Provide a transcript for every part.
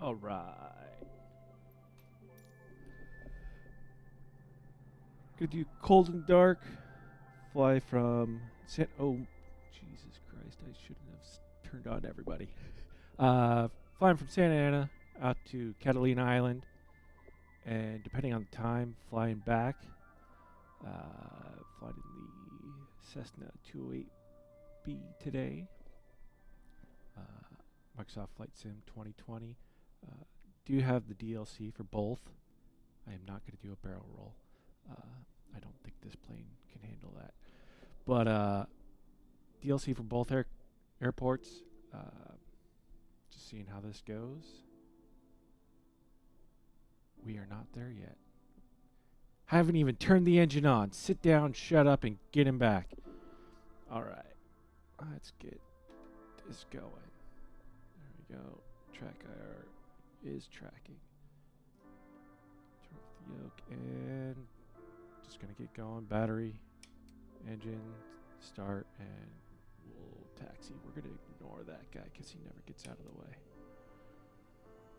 All right. Gonna do cold and dark. Fly from San. Oh, Jesus Christ! I shouldn't have turned on everybody. Uh, Flying from Santa Ana out to Catalina Island, and depending on the time, flying back. Flying in the Cessna 208B today. Microsoft Flight Sim 2020. Do you have the DLC for both? I am not going to do a barrel roll. I don't think this plane can handle that. But DLC for both airports. Just seeing how this goes. We are not there yet. Haven't even turned the engine on. Sit down, shut up, and get him back. All right. Let's get this going. There we go. Track IR is tracking. Turn off the yoke and just gonna get going. Battery, engine, start, and we'll taxi. We're gonna ignore that guy because he never gets out of the way.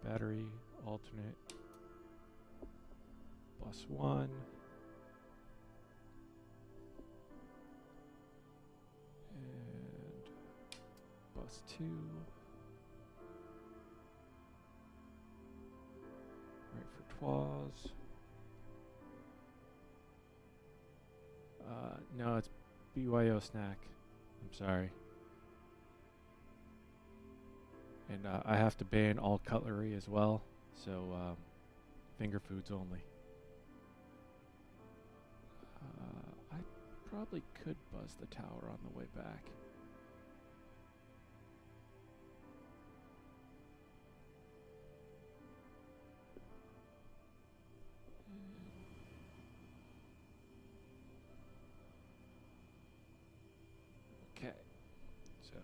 Battery, alternate, bus 1. And bus 2. Right for Twas. No, it's BYO snack. I'm sorry. And I have to ban all cutlery as well, so finger foods only. I probably could buzz the tower on the way back. Okay, so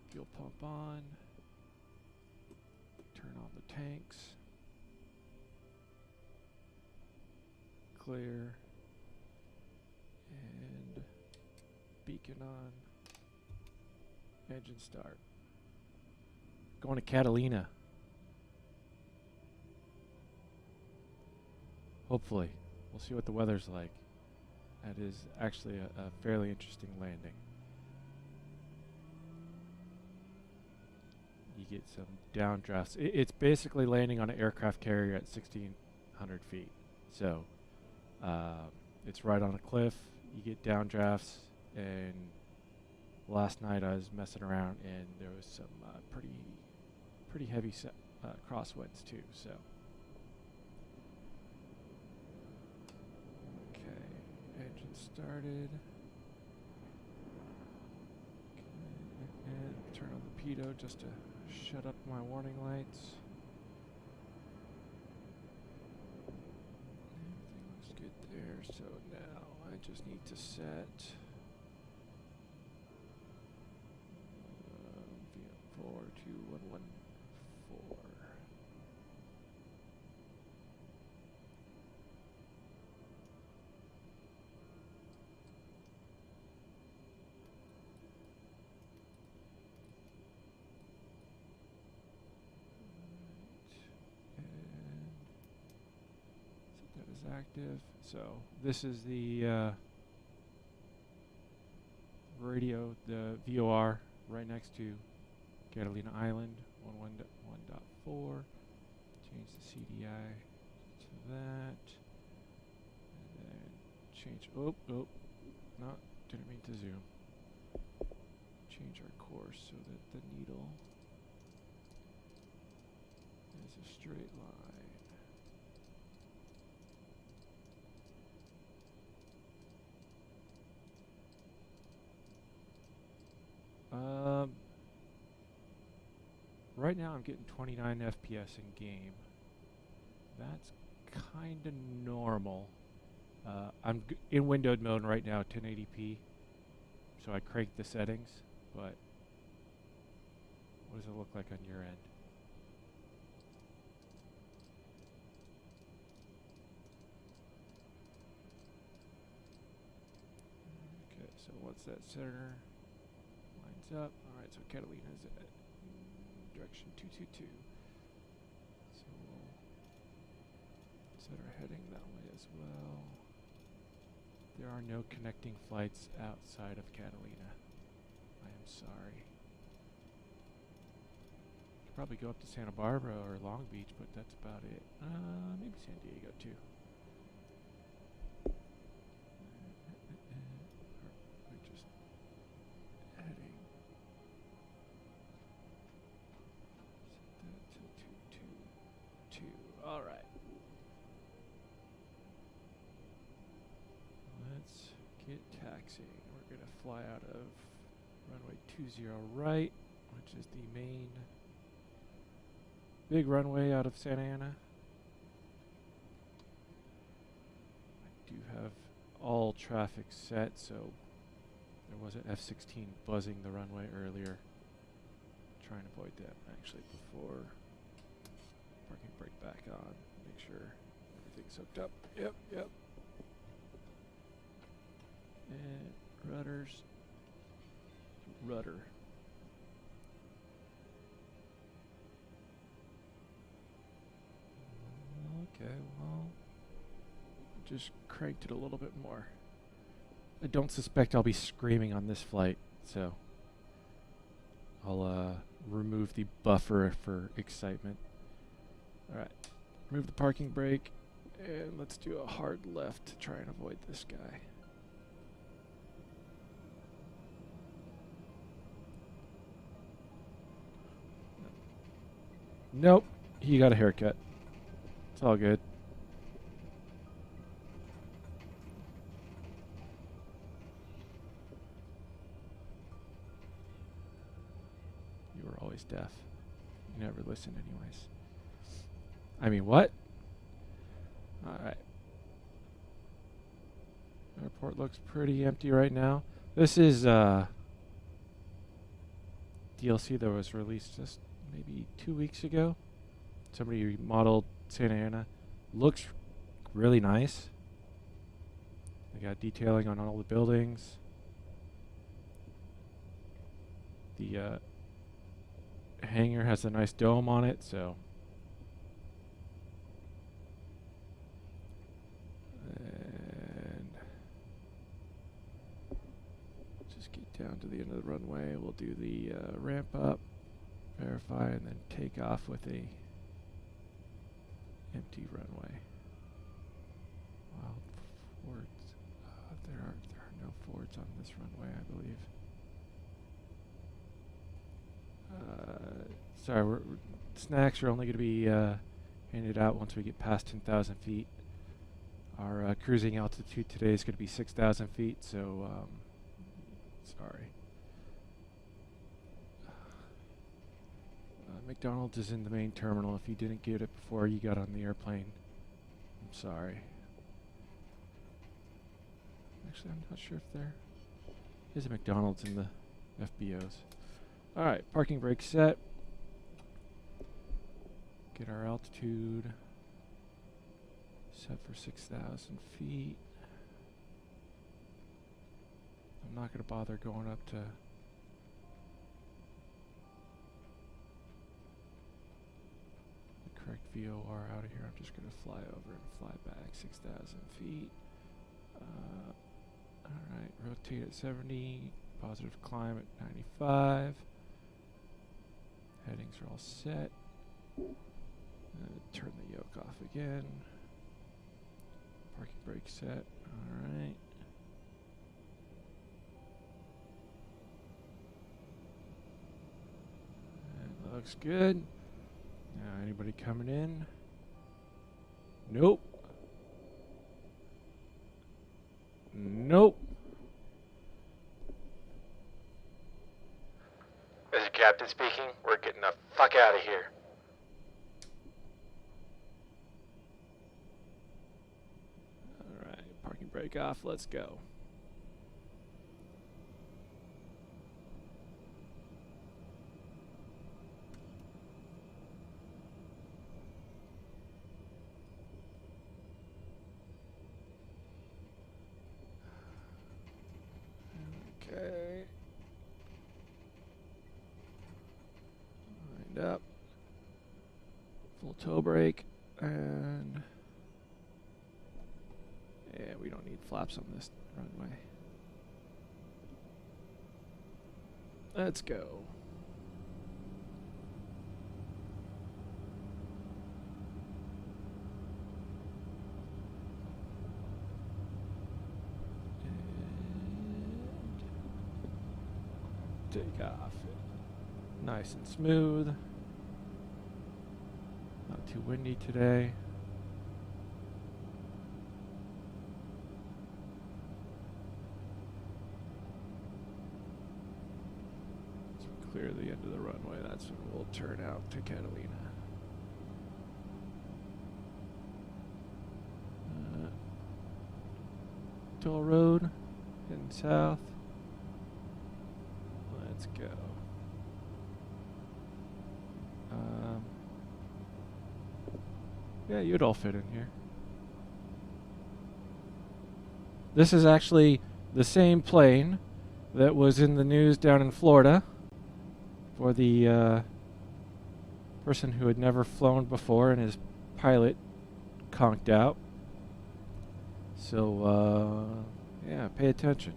fuel pump on, turn on the tanks, clear, and beacon on, engine start. Going to Catalina. Hopefully. We'll see what the weather's like. That is actually a fairly interesting landing. You get some downdrafts. It's basically landing on an aircraft carrier at 1,600 feet. So it's right on a cliff. You get downdrafts, and last night I was messing around, and there was some pretty heavy crosswinds too. So. Engine started. Okay. And turn on the pitot just to shut up my warning lights. Everything looks good there. So now I just need to set VM4 to 114. Active. So this is the radio, the VOR right next to Catalina Island 1.1.4. Change the CDI to that, and then change. Oh, no, didn't mean to zoom. Change our course so that the needle is a straight line. Right now I'm getting 29 FPS in game. That's kind of normal. I'm in windowed mode right now, 1080p. So I cranked the settings, but what does it look like on your end? Okay, so once that center lines up, alright, so Catalina's direction 222. So we'll set our heading that way as well. There are no connecting flights outside of Catalina. I am sorry. Could probably go up to Santa Barbara or Long Beach, but that's about it. Maybe San Diego too. We're just heading. Set that to 222. All right. Let's get taxiing. We're going to fly out of runway 20 right, which is the main big runway out of Santa Ana. I do have all traffic set, so there was an F-16 buzzing the runway earlier. Trying to avoid that actually before parking brake back on. Make sure everything's hooked up. Yep. And rudders. Rudder. Okay, well, just cranked it a little bit more. I don't suspect I'll be screaming on this flight, so I'll remove the buffer for excitement. Alright, remove the parking brake, and let's do a hard left to try and avoid this guy. Nope, he got a haircut. It's all good. You were always deaf. You never listened anyways. I mean, what? Alright. Airport looks pretty empty right now. This is DLC that was released just maybe 2 weeks ago. Somebody remodeled Santa Ana. Looks really nice. They got detailing on all the buildings. The hangar has a nice dome on it, so. And just get down to the end of the runway. We'll do the ramp up, verify, and then take off with a empty runway. Wow, Fords. There are no Fords on this runway, I believe. Sorry, snacks are only going to be handed out once we get past 10,000 feet. Our cruising altitude today is going to be 6,000 feet, so sorry. McDonald's is in the main terminal. If you didn't get it before you got on the airplane, I'm sorry. Actually, I'm not sure if there is a McDonald's in the FBOs. Alright, parking brake set. Get our altitude set for 6,000 feet. I'm not going to bother going up to correct VOR out of here. I'm just going to fly over and fly back 6,000 feet. Alright, rotate at 70, positive climb at 95. Headings are all set. Turn the yoke off again. Parking brake set. Alright. That looks good. Now, anybody coming in? Nope. Nope. This is Captain speaking. We're getting the fuck out of here. Alright, parking brake off. Let's go. Okay. Lined up. toe brake, and yeah, we don't need flaps on this runway. Let's go. And take off. Nice and smooth. Not too windy today. Clear the end of the runway. That's when we'll turn out to Catalina. Toll Road, heading south. Let's go. Yeah, you'd all fit in here. This is actually the same plane that was in the news down in Florida for the person who had never flown before and his pilot conked out. So, yeah, pay attention.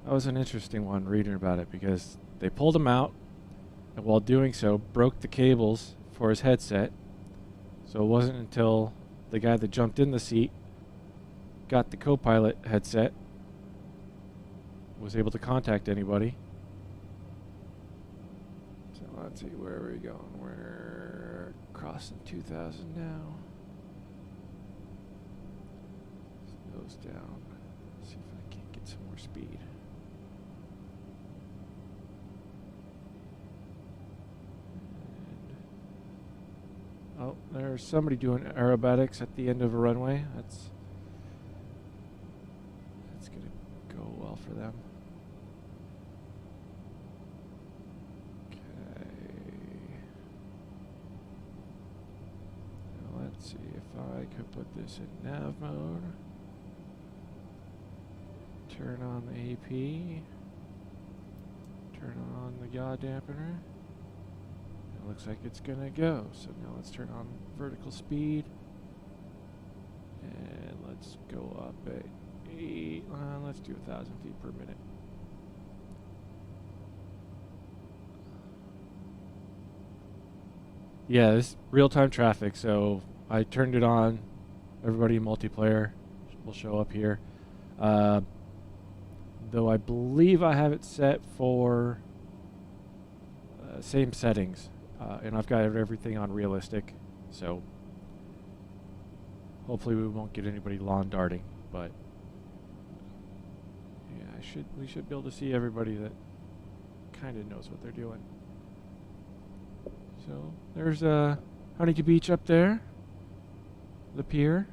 That was an interesting one reading about it because they pulled him out and while doing so broke the cables for his headset. So it wasn't until the guy that jumped in the seat got the co-pilot headset, was able to contact anybody. So let's see, where are we going? We're crossing 2,000 now. Nose down. See if I can't get some more speed. And oh, there's somebody doing aerobatics at the end of a runway. That's gonna go well for them. Let's see if I could put this in nav mode. Turn on the AP. Turn on the yaw dampener. It looks like it's gonna go. So now let's turn on vertical speed. And let's go up at 8. Let's do 1,000 feet per minute. Yeah, this is real-time traffic, so I turned it on. Everybody in multiplayer will show up here. Though I believe I have it set for same settings, and I've got everything on realistic, so hopefully we won't get anybody lawn darting. But yeah, we should be able to see everybody that kind of knows what they're doing. So there's Huntington Beach up there, the pier,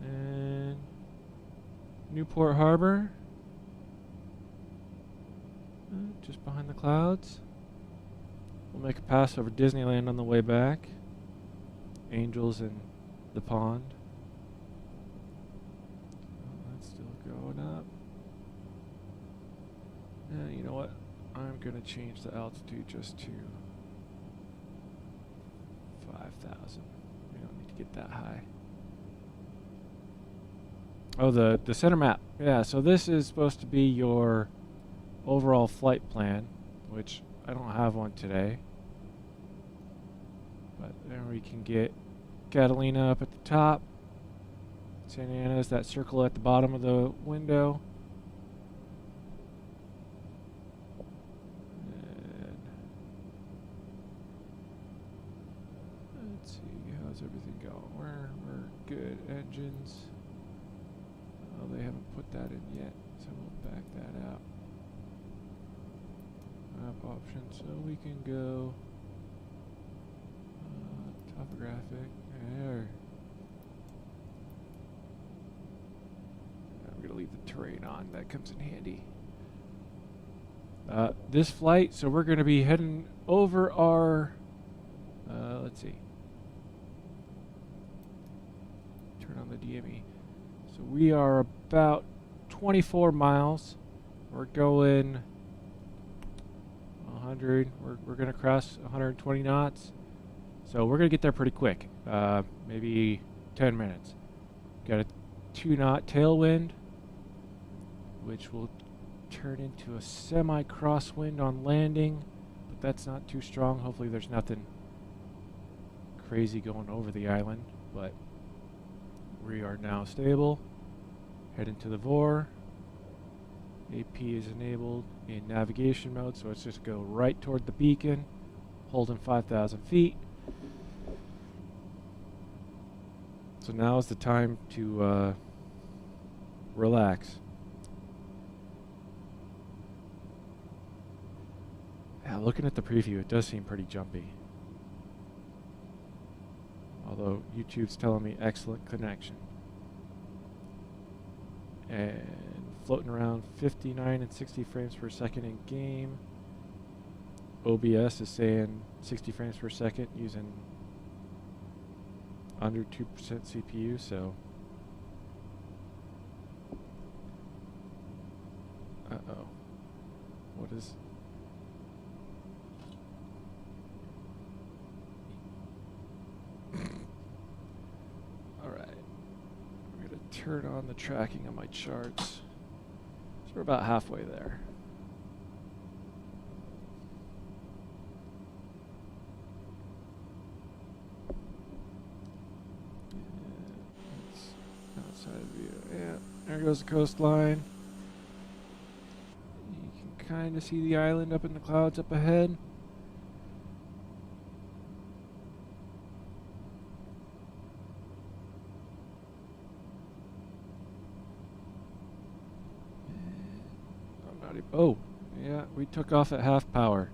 and Newport Harbor, just behind the clouds. We'll make a pass over Disneyland on the way back. Angels and the pond. Oh, that's still going up. You know what? I'm going to change the altitude just to 5,000. We don't need to get that high. Oh, the center map. Yeah, so this is supposed to be your overall flight plan, which I don't have one today. But there we can get Catalina up at the top. Santa Ana is that circle at the bottom of the window. And let's see, how's everything going? We're good. Engines. Oh, they haven't put that in yet, so we'll back that out. Map options, so we can go topographic. There. I'm gonna leave the terrain on. That comes in handy. This flight, so we're gonna be heading over our. Let's see. Turn on the DME. So we are about 24 miles. We're going. 100. We're going to cross 120 knots. So we're going to get there pretty quick. Maybe 10 minutes. Got a 2-knot tailwind, which will turn into a semi-crosswind on landing, but that's not too strong. Hopefully there's nothing crazy going over the island, but we are now stable. Head into the VOR. AP is enabled in navigation mode, so let's just go right toward the beacon, holding 5,000 feet. So now is the time to relax. Yeah, looking at the preview, it does seem pretty jumpy. Although YouTube's telling me excellent connection. And floating around 59 and 60 frames per second in game. OBS is saying 60 frames per second using under 2% CPU, so uh-oh. What is... Alright. We're going to turn on the tracking on my charts. So we're about halfway there. Outside view. Yeah, there goes the coastline. You can kind of see the island up in the clouds up ahead. Oh, yeah, we took off at half power.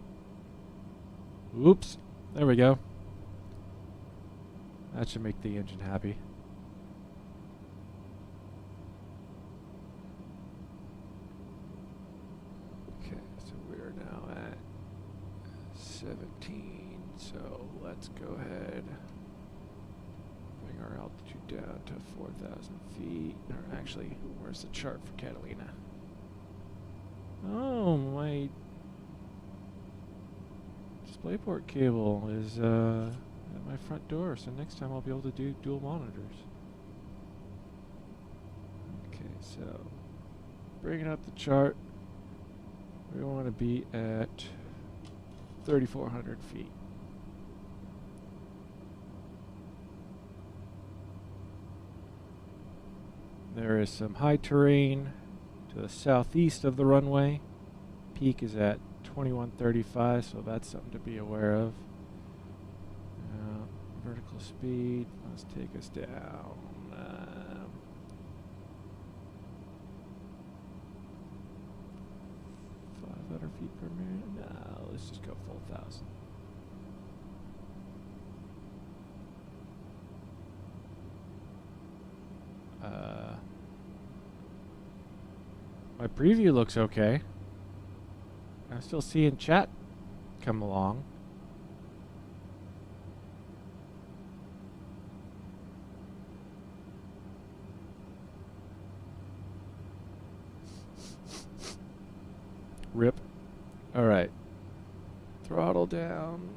Oops. There we go. That should make the engine happy. Okay, so we're now at 17. So let's go ahead. Bring our altitude down to 4,000 feet. Or actually, where's the chart for Catalina? Oh, my DisplayPort cable is at my front door, so next time I'll be able to do dual monitors. Okay, so bringing up the chart, we want to be at 3,400 feet. There is some high terrain to the southeast of the runway. Peak is at 2135, so that's something to be aware of. Vertical speed, let's take us down. 500 feet per minute? No, let's just go full 1,000. My preview looks okay. I'm still seeing chat come along. Rip. Alright. Throttle down.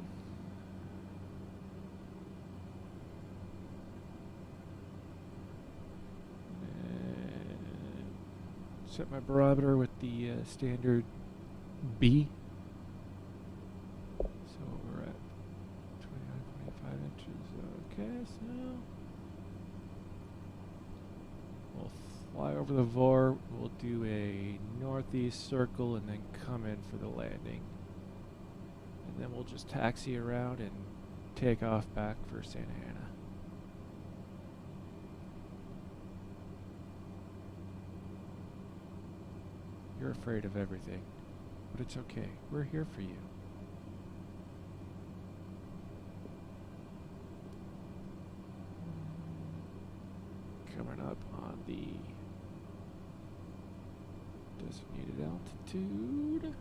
Set my barometer with the standard B. So we're at 29.5 inches. Okay, so we'll fly over the VOR. We'll do a northeast circle and then come in for the landing. And then we'll just taxi around and take off back for Santa Ana. You're afraid of everything, but it's okay. We're here for you. Coming up on the designated altitude.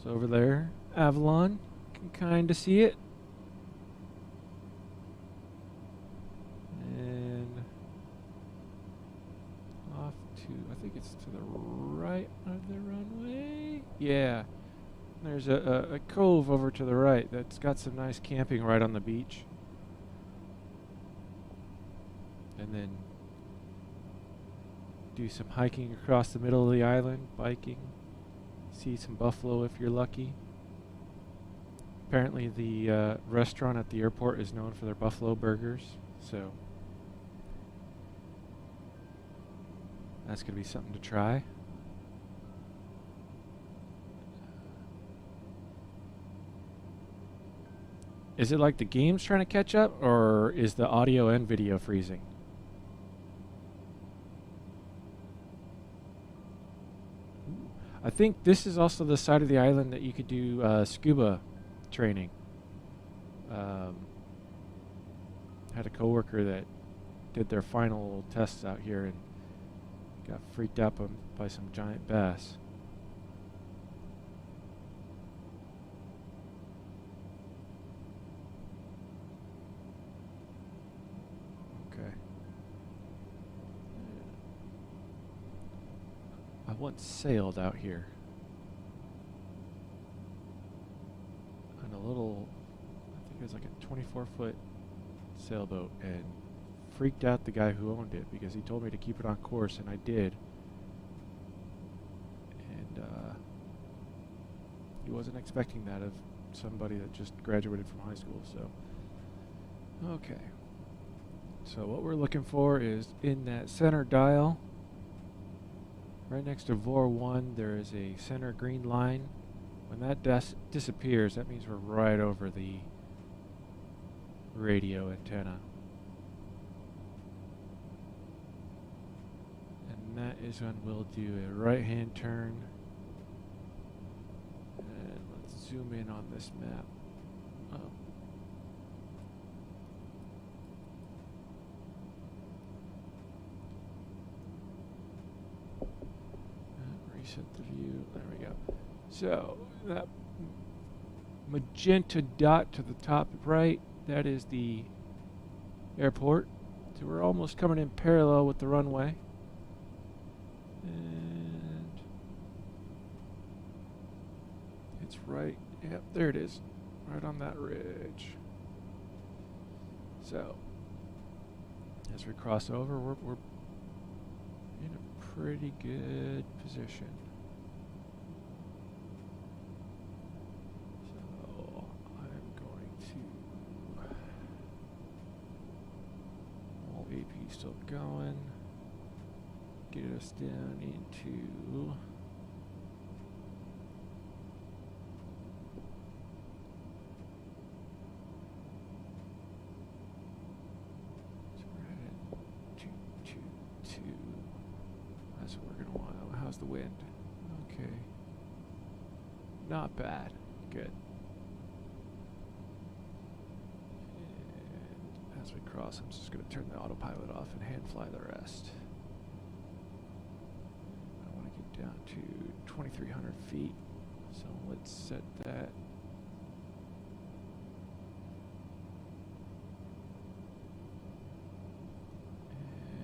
So over there, Avalon, you can kind of see it. it's to the right of the runway. Yeah. There's a cove over to the right that's got some nice camping right on the beach. And then do some hiking across the middle of the island, biking. See some buffalo if you're lucky. Apparently the restaurant at the airport is known for their buffalo burgers, so that's going to be something to try. Is it like the game's trying to catch up, or is the audio and video freezing? I think this is also the side of the island that you could do scuba training. Had a coworker that did their final tests out here and got freaked out by some giant bass. Okay. I once sailed out here on a little, I think it was like a 24-foot sailboat, and freaked out the guy who owned it because he told me to keep it on course, and I did. And he wasn't expecting that of somebody that just graduated from high school, so. Okay. So what we're looking for is in that center dial, right next to VOR 1, there is a center green line. When that disappears, that means we're right over the radio antenna. And that is when we'll do a right-hand turn. And let's zoom in on this map. Reset the view. There we go. So that magenta dot to the top right, that is the airport. So we're almost coming in parallel with the runway. And it's right, yep, there it is. Right on that ridge. So as we cross over, we're in a pretty good position. So I'm going to, all AP still going, get us down into the wind. Okay. Not bad. Good. And as we cross, I'm just going to turn the autopilot off and hand fly the rest. I want to get down to 2,300 feet. So let's set that.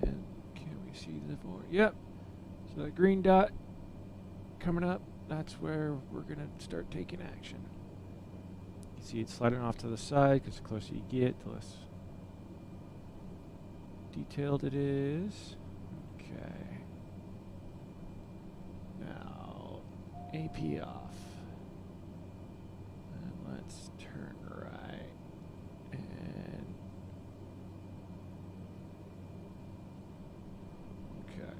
And can we see the VOR? Yep. So that green dot coming up, that's where we're going to start taking action. You see it sliding off to the side because the closer you get, the less detailed it is. Okay. Now, AP off. And let's turn right. And okay.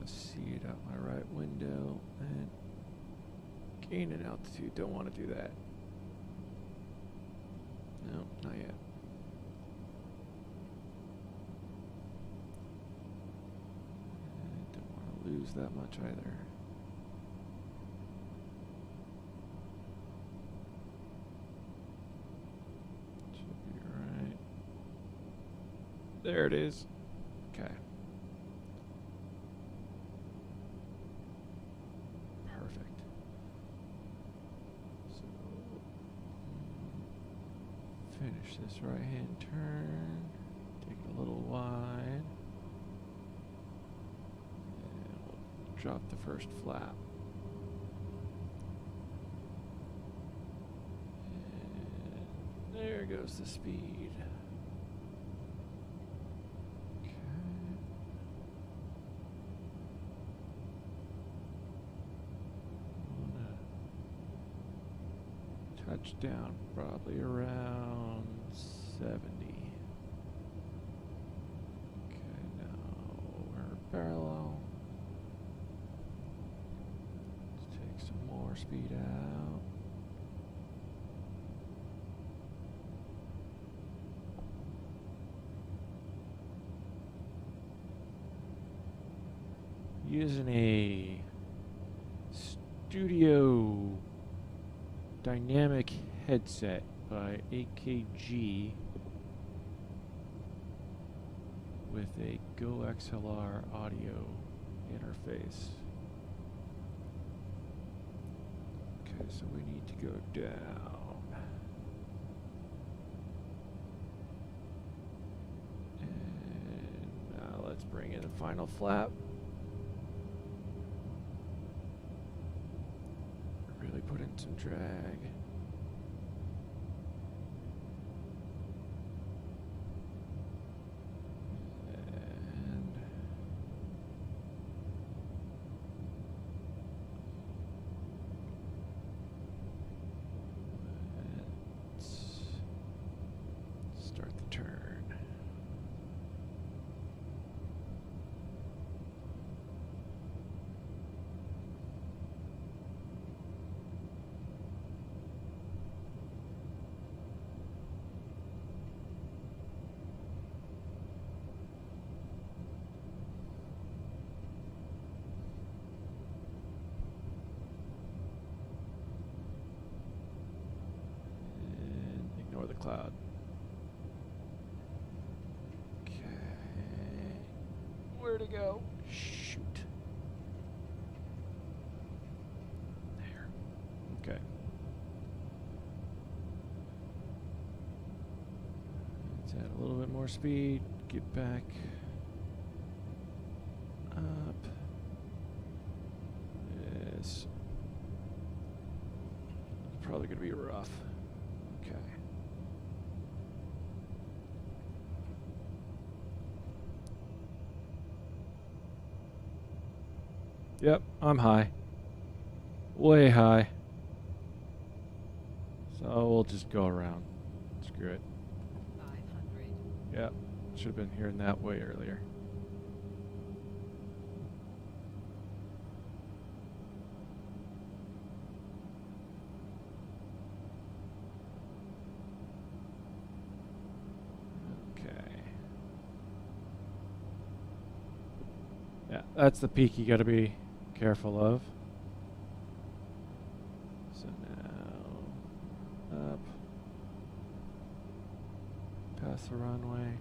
See it out my right window and gain in altitude. Don't want to do that. No, not yet. Don't want to lose that much either. Should be right. There it is. Okay. Finish this right-hand turn. Take it a little wide. And we'll drop the first flap. And there goes the speed. Okay. Touchdown probably around 70. Okay, now we're parallel. Let's take some more speed out. Using a studio dynamic headset by AKG with a Go XLR audio interface. Okay, so we need to go down. And now let's bring in the final flap. Really put in some drag. And let's start the turn. Ignore the cloud. Okay. Where to go? Shoot. There. Okay. Let's add a little bit more speed. Get back up. Yes. Probably going to be rough. Okay. Yep, I'm high. Way high. So we'll just go around. Screw it. 500. Yep, should have been hearing that way earlier. Yeah, that's the peak you got to be careful of. So now up, past the runway.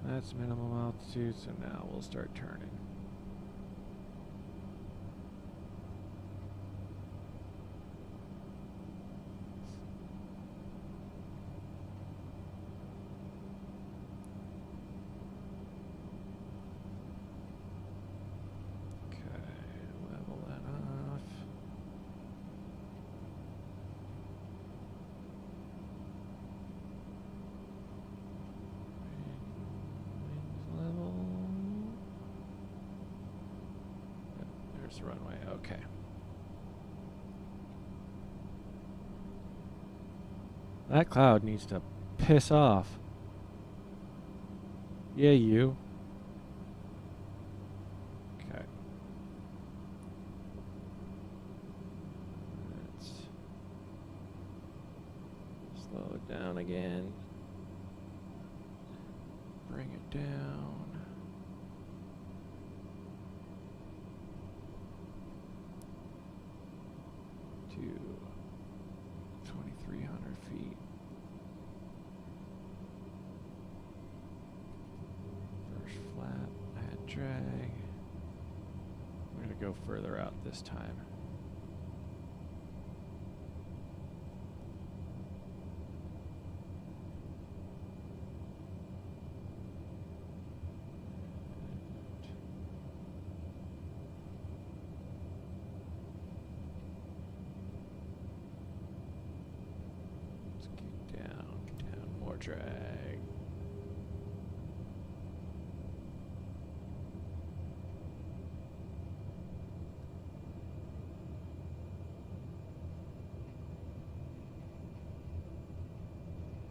That's minimum altitude, so now we'll start turning. The runway, okay. That cloud needs to piss off. Yeah, you. Okay. Let's slow it down again. Bring it down. To 2,300 feet. First flap, add drag. We're going to go further out this time. drag.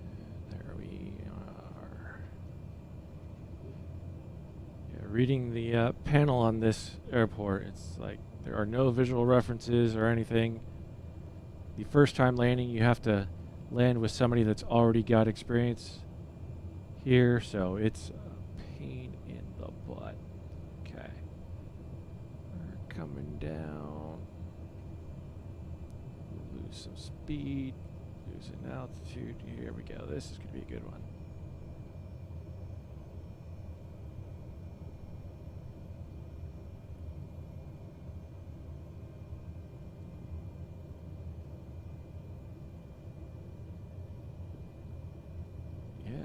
And there we are. Yeah, reading the panel on this airport, it's like there are no visual references or anything. The first time landing, you have to land with somebody that's already got experience here, so it's a pain in the butt. Okay. We're coming down. Lose some speed. Losing altitude. Here we go. This is going to be a good one.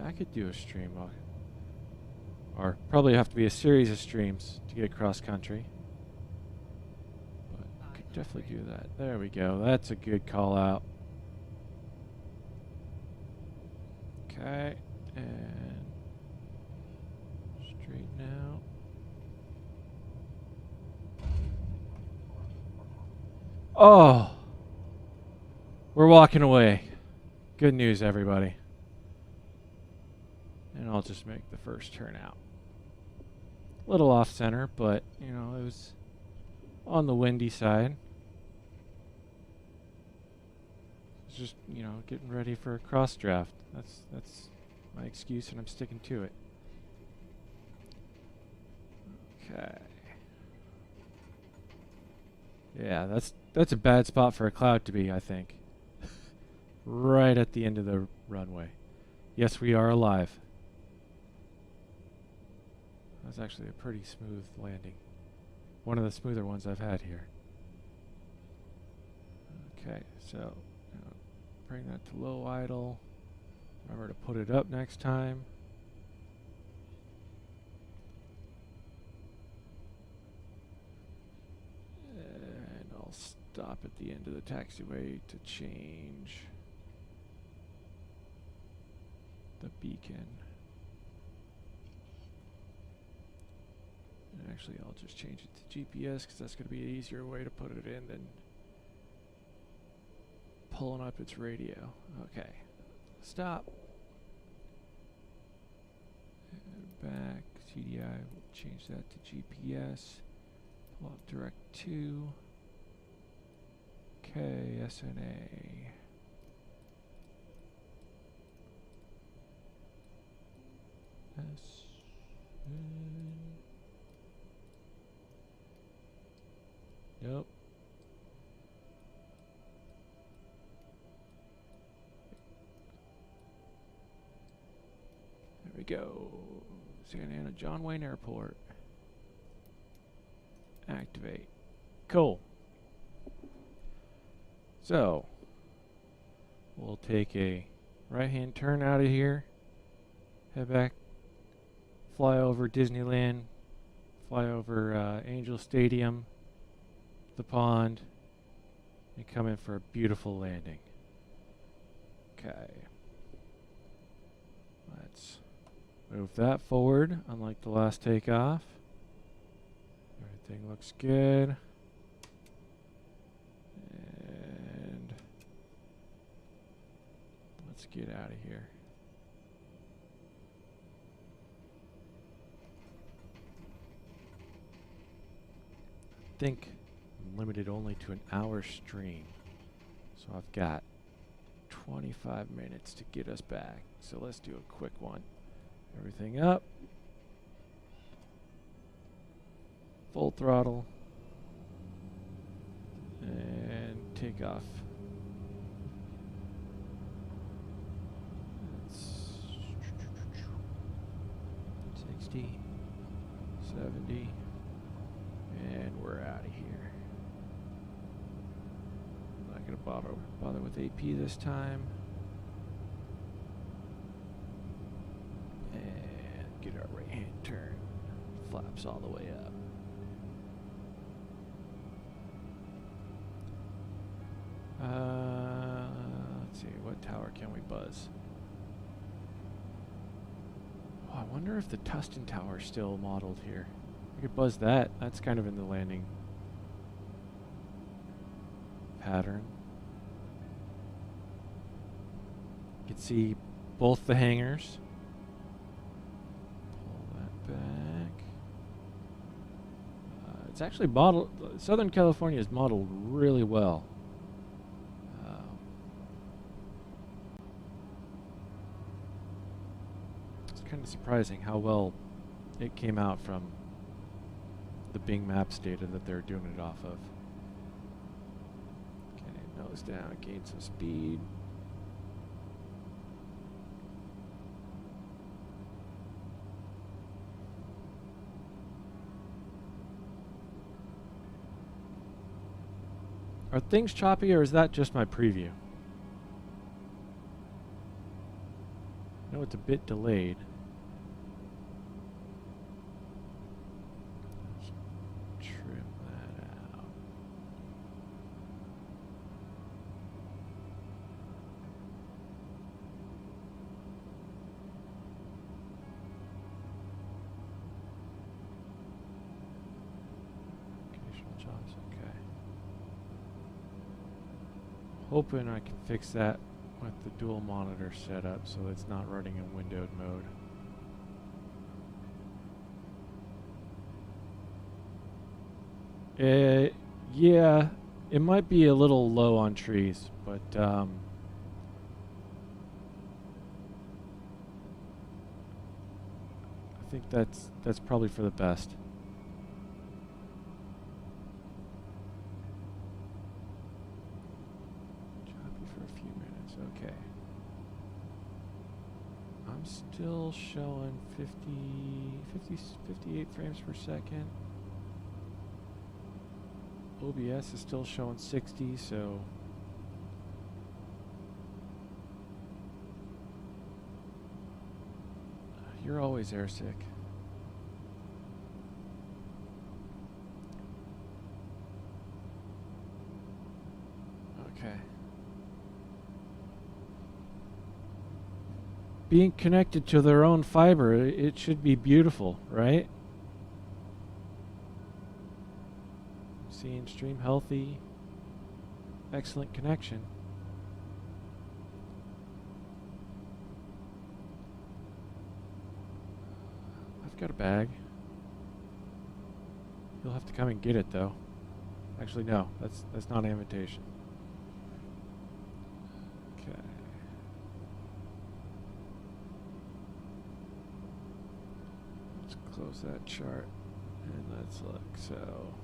I could do a stream, or probably have to be a series of streams to get cross country. But I could definitely do that. There we go. That's a good call out. Okay, and straighten out. Oh, we're walking away. Good news, everybody. And I'll just make the first turn out. A little off center, but you know, it was on the windy side. It's just, you know, getting ready for a cross draft. That's my excuse, and I'm sticking to it. Okay. Yeah, that's a bad spot for a cloud to be, I think. Right at the end of the runway. Yes, we are alive. That's actually a pretty smooth landing. One of the smoother ones I've had here. Okay, so bring that to low idle. Remember to put it up next time. And I'll stop at the end of the taxiway to change the beacon. Actually, I'll just change it to GPS because that's going to be an easier way to put it in than pulling up its radio. Okay. Stop. And back. CDI. We'll change that to GPS. Pull up direct to KSNA. Nope. There we go. Santa Ana John Wayne Airport. Activate. Cool. So, we'll take a right-hand turn out of here. Head back. Fly over Disneyland. Fly over Angel Stadium. The pond, and come in for a beautiful landing. Okay. Let's move that forward, unlike the last takeoff. Everything looks good. And let's get out of here. I think limited only to an hour stream, so I've got 25 minutes to get us back, so let's do a quick one. Everything up, full throttle, and take off. That's 60, 70, and we're out of here. Gonna bother with AP this time. And get our right hand turn. Flaps all the way up. Let's see, what tower can we buzz? wonder if the Tustin Tower's still modeled here. We could buzz that. That's kind of in the landing pattern. You can see both the hangars. Pull that back. It's actually modeled. Southern California is modeled really well. It's kind of surprising how well it came out from the Bing Maps data that they're doing it off of. Okay, nose down, gain some speed. Are things choppy, or is that just my preview? I know it's a bit delayed. Trim that out. Occasional chops, okay. Hoping I can fix that with the dual monitor setup so it's not running in windowed mode. Yeah, it might be a little low on trees, but I think that's probably for the best. Okay. I'm still showing 58 frames per second. OBS is still showing 60, so you're always airsick. Okay. Being connected to their own fiber, it should be beautiful, right? Seeing stream healthy, excellent connection. I've got a bag. You'll have to come and get it, though. Actually, no, that's not an invitation. Okay. Let's close that chart and let's look. So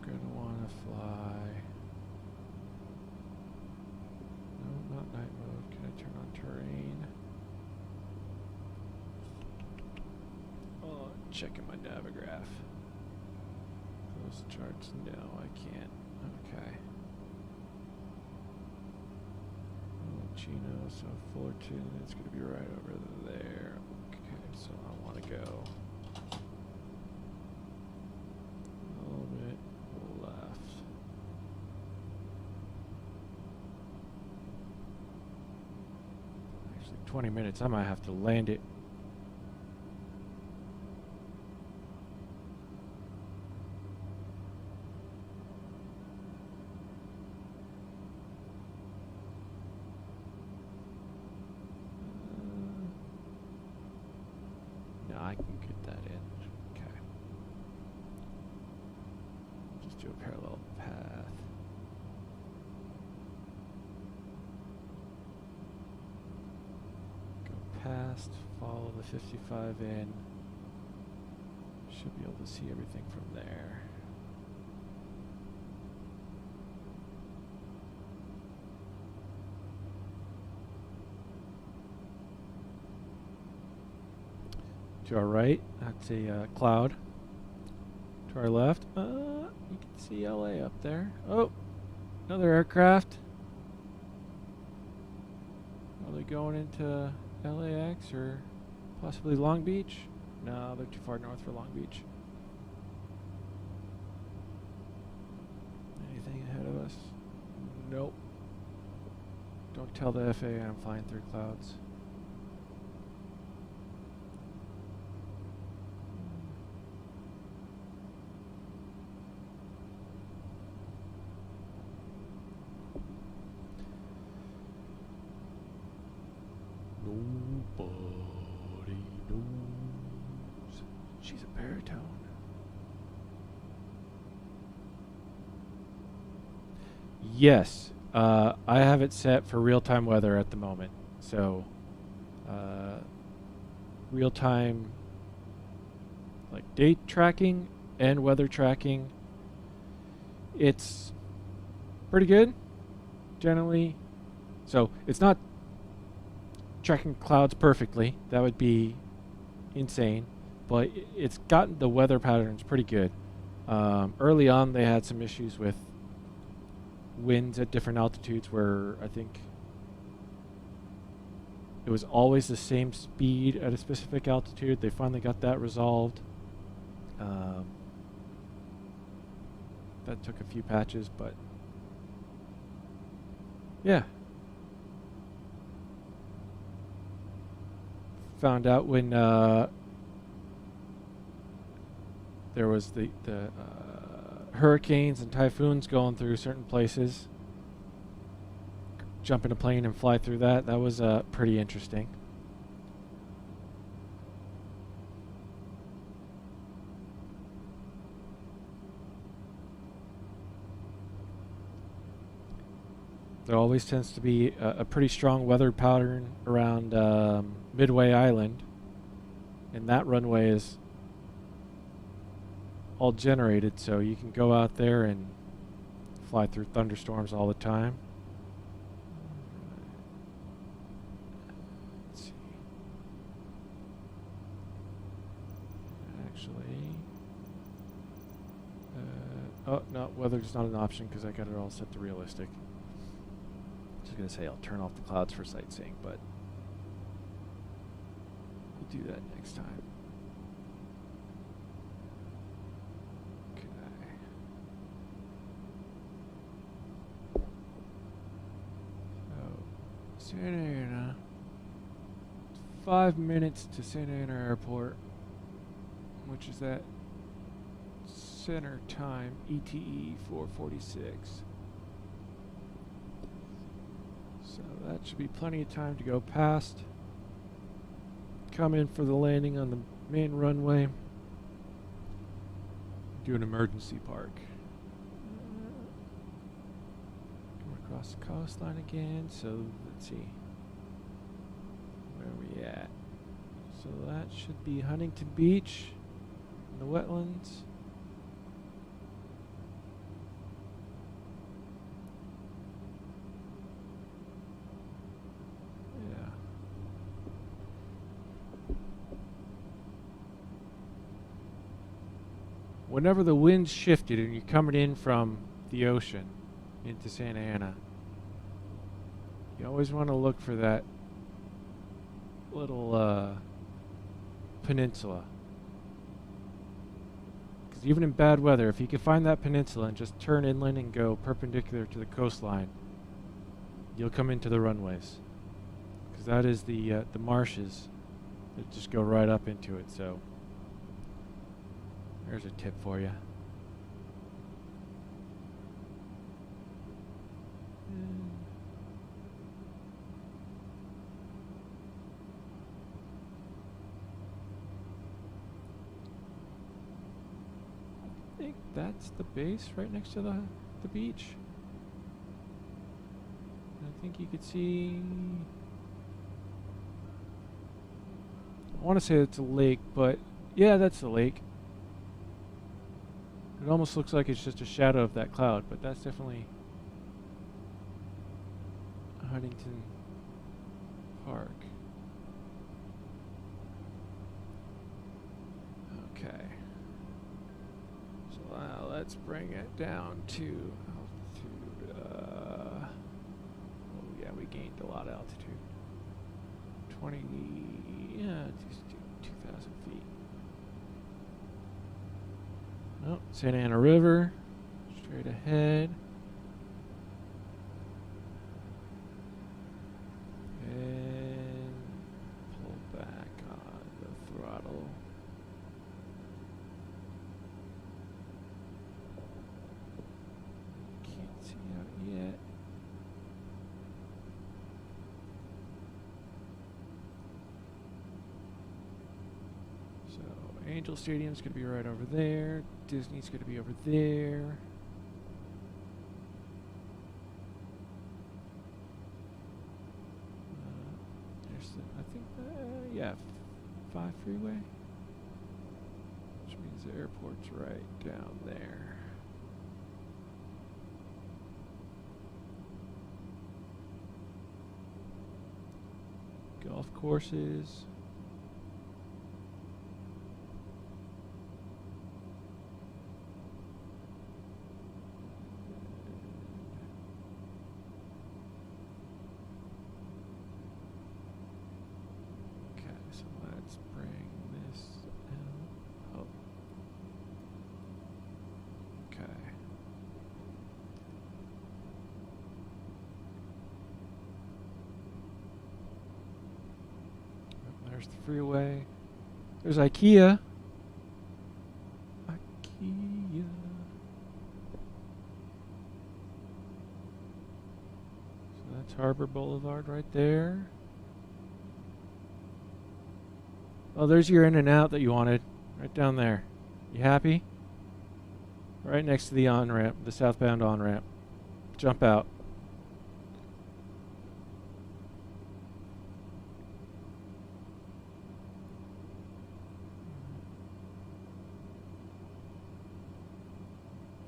I'm gonna want to fly. No, not night mode. Can I turn on terrain? Oh, checking my Navigraph. Those charts, no, I can't. Okay. Oh, Chino, so Fullerton, it's going to be right over there. Okay, so I want to go a little bit left. Actually, 20 minutes, I might have to land it. I can get that in. Okay. Just do a parallel path. Go past, follow the 55 in. Should be able to see everything from there. To our right, that's a cloud. To our left, you can see LA up there. Oh, another aircraft. Are they going into LAX or possibly Long Beach? No, they're too far north for Long Beach. Anything ahead of us? Nope. Don't tell the FAA I'm flying through clouds. baritone. Yes, I have it set for real-time weather at the moment. So, real-time, like date tracking and weather tracking. It's pretty good, generally. So it's not tracking clouds perfectly. That would be insane. But it's gotten the weather patterns pretty good. Early on, they had some issues with winds at different altitudes where I think it was always the same speed at a specific altitude. They finally got that resolved. That took a few patches, but yeah. Found out when there was the hurricanes and typhoons going through certain places. Jump in a plane and fly through that. That was pretty interesting. There always tends to be a pretty strong weather pattern around Midway Island, and that runway is all generated, so you can go out there and fly through thunderstorms all the time. Let's see. Actually, oh no, weather's not an option because I got it all set to realistic. Just gonna say I'll turn off the clouds for sightseeing, but we'll do that next time. Okay. So, Santa Ana. 5 minutes to Santa Ana Airport, which is at center time, ETE 446. So that should be plenty of time to go past. Come in for the landing on the main runway. Do an emergency park. Come across the coastline again. So let's see. Where are we at? So that should be Huntington Beach in the wetlands. Whenever the wind shifted and you're coming in from the ocean into Santa Ana, you always want to look for that little peninsula. Because even in bad weather, if you can find that peninsula and just turn inland and go perpendicular to the coastline, you'll come into the runways. Because that is the marshes that just go right up into it. So there's a tip for you. I think that's the base right next to the beach. I think you could see, I want to say it's a lake, but yeah, that's the lake. It almost looks like it's just a shadow of that cloud, but that's definitely Huntington Park. Okay. So now let's bring it down to altitude. Oh yeah, we gained a lot of altitude. 20, yeah, just 2,000 feet. Oh, Santa Ana River, straight ahead. And pull back on the throttle. Can't see out yet. So Angel Stadium's going to be right over there. Disney's going to be over there. There's the, I think, yeah, 5 freeway. Which means the airport's right down there. Golf courses. So let's bring this out. Oh. Okay. There's the freeway. There's IKEA. IKEA. So that's Harbor Boulevard right there. Oh, there's your In-N-Out that you wanted. Right down there. You happy? Right next to the on-ramp, the southbound on-ramp. Jump out.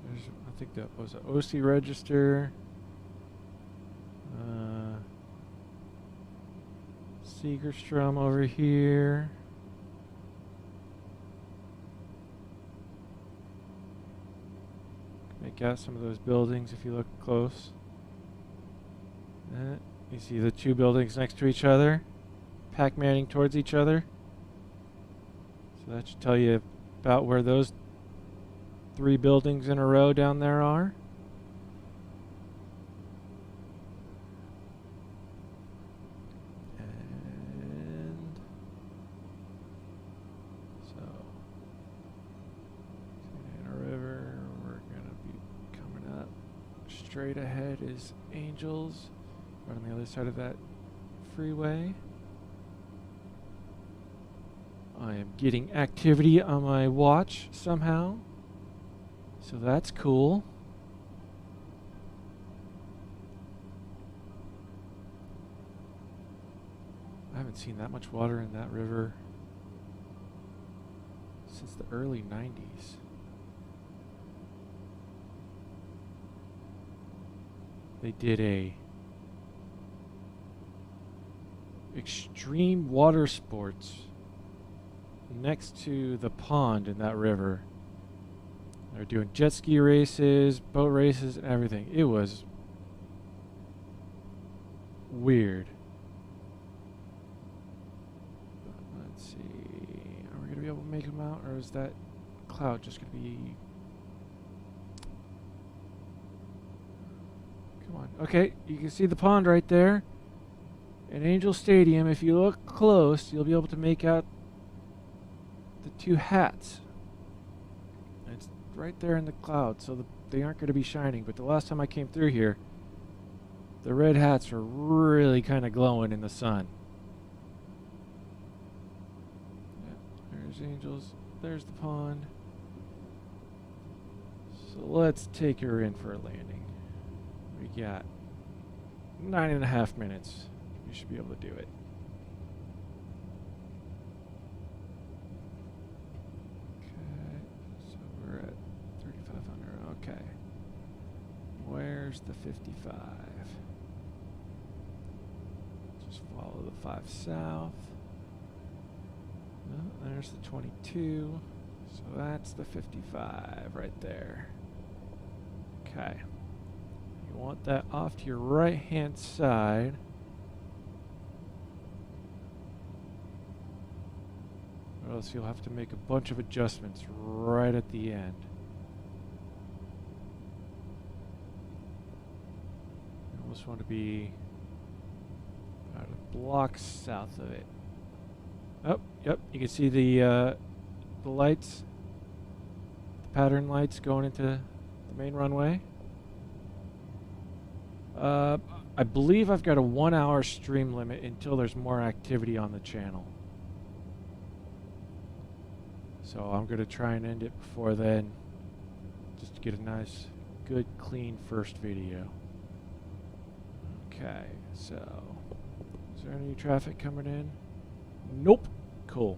There's, I think that was an OC register. Segerstrom over here. Make out some of those buildings if you look close. You see the 2 buildings next to each other, Pac-Manning towards each other. So that should tell you about where those 3 buildings in a row down there are. And so, Santa Ana River, we're going to be coming up. Straight ahead is Angels, right on the other side of that freeway. I am getting activity on my watch somehow, so that's cool. I haven't seen that much water in that river since the early 90s. They did a extreme water sports next to the pond in that river. They're doing jet ski races, boat races, and everything. It was weird. Let's see. Are we going to be able to make them out, or is that cloud just going to be... Come on. Okay, you can see the pond right there. In Angel Stadium, if you look close, you'll be able to make out the 2 hats. And it's right there in the cloud, so they aren't going to be shining. But the last time I came through here, the red hats were really kind of glowing in the sun. Yeah, there's Angels. There's the pond. So let's take her in for a landing. We got 9.5 minutes. We should be able to do it. Okay, so we're at 3,500. Okay. Where's the 55? Just follow the 5 south. No, there's the 22. So that's the 55 right there. Okay. You want that off to your right hand side. Or else you'll have to make a bunch of adjustments right at the end. You almost want to be about a block south of it. Oh, yep, you can see the lights, the pattern lights going into the main runway. I believe I've got a 1-hour stream limit until there's more activity on the channel. So I'm going to try and end it before then, just to get a nice, good, clean first video. Okay, so is there any traffic coming in? Nope. Cool.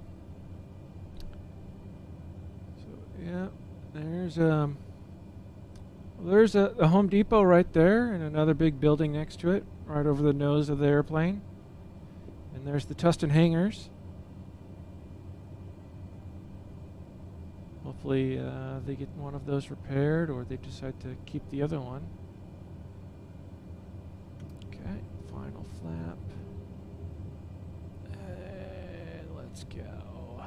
So yeah, there's a Home Depot right there, and another big building next to it, right over the nose of the airplane. And there's the Tustin hangars. Hopefully they get one of those repaired, or they decide to keep the other one. Okay, final flap. And let's go.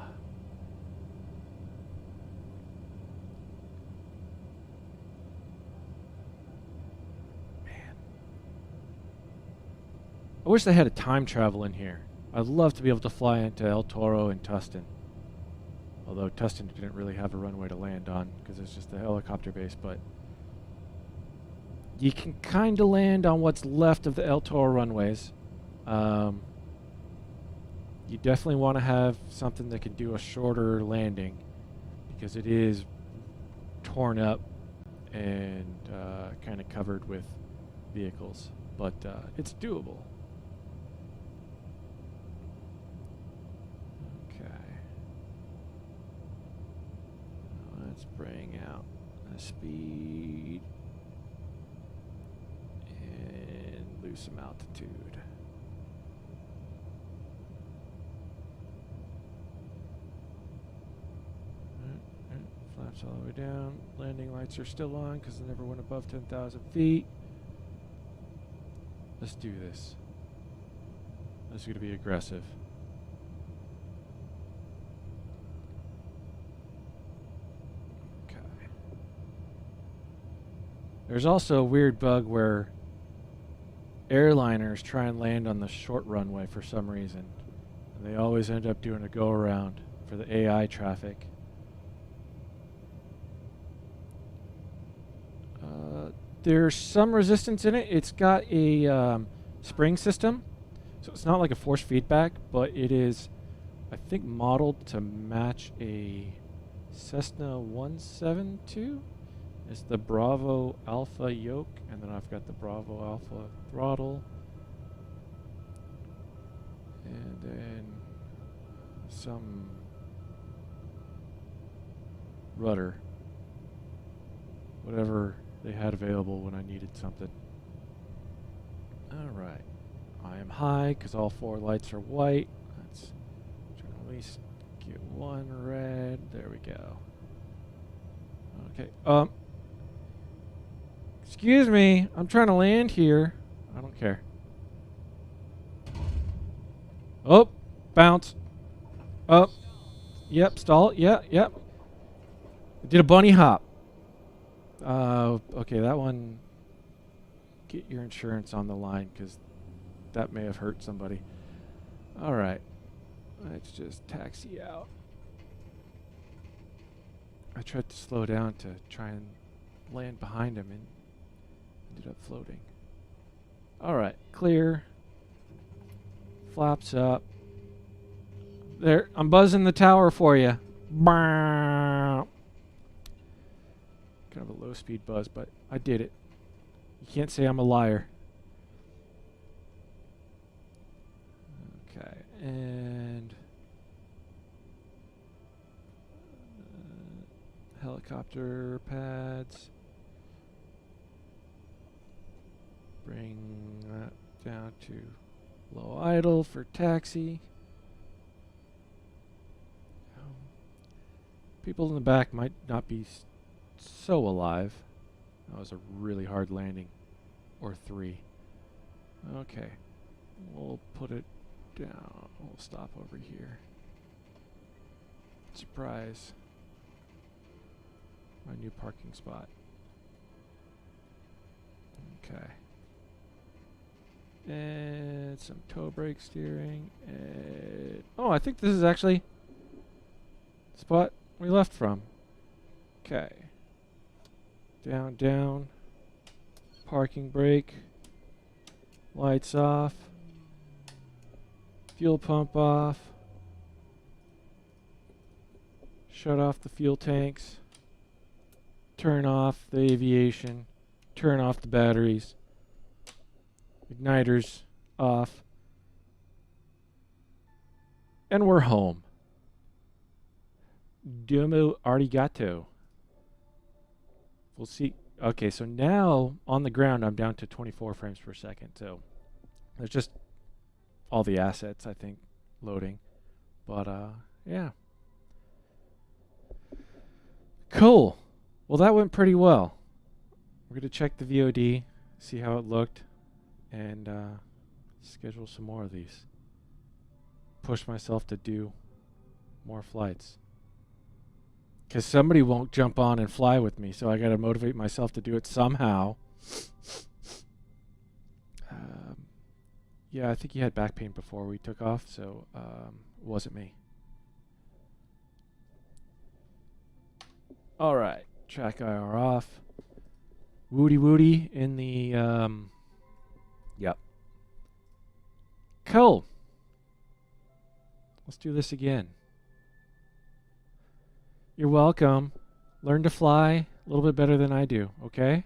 Man. I wish they had a time travel in here. I'd love to be able to fly into El Toro and Tustin. Although Tustin didn't really have a runway to land on because it's just a helicopter base, but you can kind of land on what's left of the El Toro runways. You definitely want to have something that can do a shorter landing because it is torn up and kind of covered with vehicles, but it's doable. Let's bring out the speed and lose some altitude. Flaps all the way down. Landing lights are still on because they never went above 10,000 feet. Let's do this. This is going to be aggressive. There's also a weird bug where airliners try and land on the short runway for some reason. And they always end up doing a go-around for the AI traffic. There's some resistance in it. It's got a spring system. So it's not like a force feedback, but it is, I think, modeled to match a Cessna 172. It's the Bravo Alpha yoke, and then I've got the Bravo Alpha throttle, and then some rudder, whatever they had available when I needed something. Alright, I am high because all four lights are white. Let's try to at least get one red. There we go. Okay, excuse me, I'm trying to land here. I don't care. Oh, bounce. Up. Yep, stall. Yeah, yep. Did a bunny hop. Okay, that one. Get your insurance on the line because that may have hurt somebody. All right. Let's just taxi out. I tried to slow down to try and land behind him and ended up floating. Alright, clear. Flaps up. There, I'm buzzing the tower for you. Kind of a low speed buzz, but I did it. You can't say I'm a liar. Okay, and helicopter pads. Bring that down to low idle for taxi. People in the back might not be so alive. That was a really hard landing. Or three. Okay. We'll put it down. We'll stop over here. Surprise. My new parking spot. Okay. And some toe brake steering. And oh, I think this is actually the spot we left from. Okay. Down, down. Parking brake. Lights off. Fuel pump off. Shut off the fuel tanks. Turn off the aviation. Turn off the batteries. Igniters off. And we're home. Domo arigato. We'll see. Okay, so now on the ground I'm down to 24 frames per second. So there's just all the assets, I think, loading. But yeah. Cool. Well, that went pretty well. We're going to check the VOD, see how it looked, and schedule some more of these. Push myself to do more flights. Because somebody won't jump on and fly with me, so I got to motivate myself to do it somehow. Yeah, I think he had back pain before we took off, so it wasn't me. All right, track IR off. Woody woody in the, yep. Cool. Let's do this again. You're welcome. Learn to fly a little bit better than I do, okay?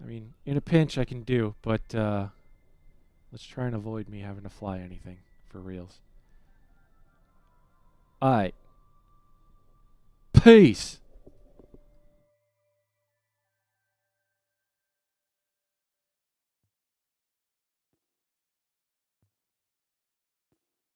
I mean, in a pinch I can do, but let's try and avoid me having to fly anything for reals. Alright. Peace.